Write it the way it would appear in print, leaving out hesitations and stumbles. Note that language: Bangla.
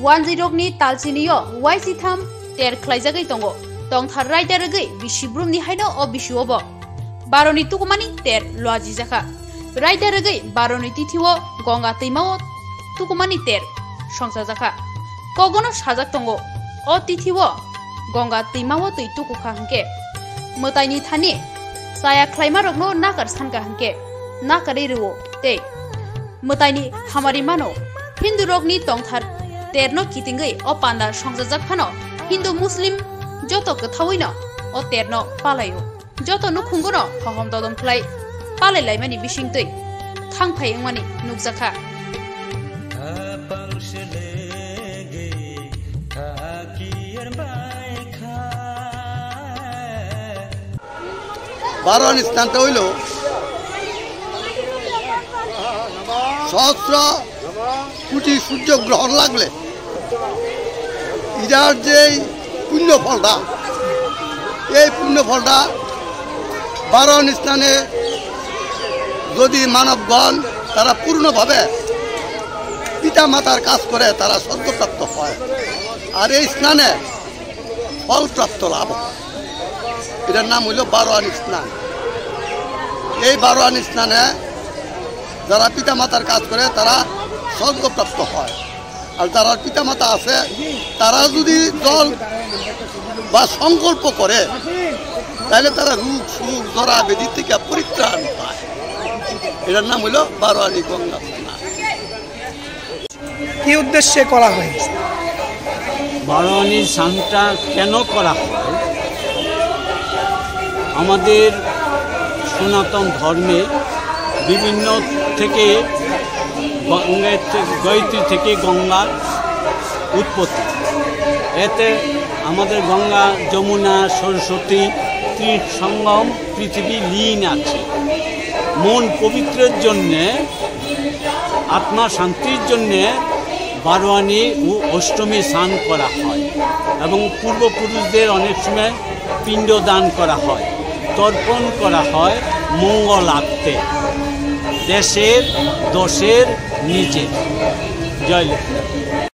10 talchiniyo waisi3 ter khlaijagai tongo tongthar raida regai bisibrumni haino o bisuobo 12 ni tukumani ter loaji jaka raida regai 12 ni tithiwo gonga teimao tukumani ter songsa jaka kogono sajak tongo o tithiwo gonga teimao tui tukukha hangke motaini thani saya khlaimarokno nakar sanka hangke nakari ruo te motaini hamari mano hindu rokni tongthar terno kitingai o panda songjak phano hindu muslim joto kthawino o terno palayo joto nukhungono hahom dodom khlai palai laimani bisingtui thangphai engmani nukjakha বারোয়ান স্থানটা হইল সহস্র কোটি সূর্যগ্রহণ লাগলে ইরার যে পুণ্যফলটা এই পুণ্যফলটা বারোয়ান স্থানে যদি মানবগণ তারা পূর্ণভাবে পিতা মাতার কাজ করে তারা সদ্যপ্রাপ্ত হয় আর এই স্নানে ফলপ্রাপ্ত লাভ হয়। এটার নাম হইল বারোয়ান স্নান। এই বারোয়ান স্নানে যারা পিতা মাতার কাজ করে তারা স্বর্গপ্রাপ্ত হয় আর যারা পিতা মাতা আছে তারা যদি জল বা সংকল্প করে তাহলে তারা রোগ সুখ জরা ব্যাধি থেকে পরিত্রাণ পায়। এটার নাম হইল বারোয়ানি গঙ্গা স্নান। কি উদ্দেশ্যে করা হয় বারোয়ানি স্নানটা কেন করা হয়? আমাদের সনাতন ধর্মে বিভিন্ন থেকে গায়ত্রী থেকে গঙ্গার উৎপত্তি। এতে আমাদের গঙ্গা যমুনা সরস্বতী ত্রিসঙ্গম পৃথিবী লীন আছে। মন পবিত্রের জন্যে আত্মা শান্তির জন্যে বারোয়ানি ও অষ্টমী স্নান করা হয় এবং পূর্বপুরুষদের অনেক সময় পিণ্ডদান করা হয়, তর্পণ করা হয় মঙ্গলার্থে, দেশের দোষের নিজের। জয়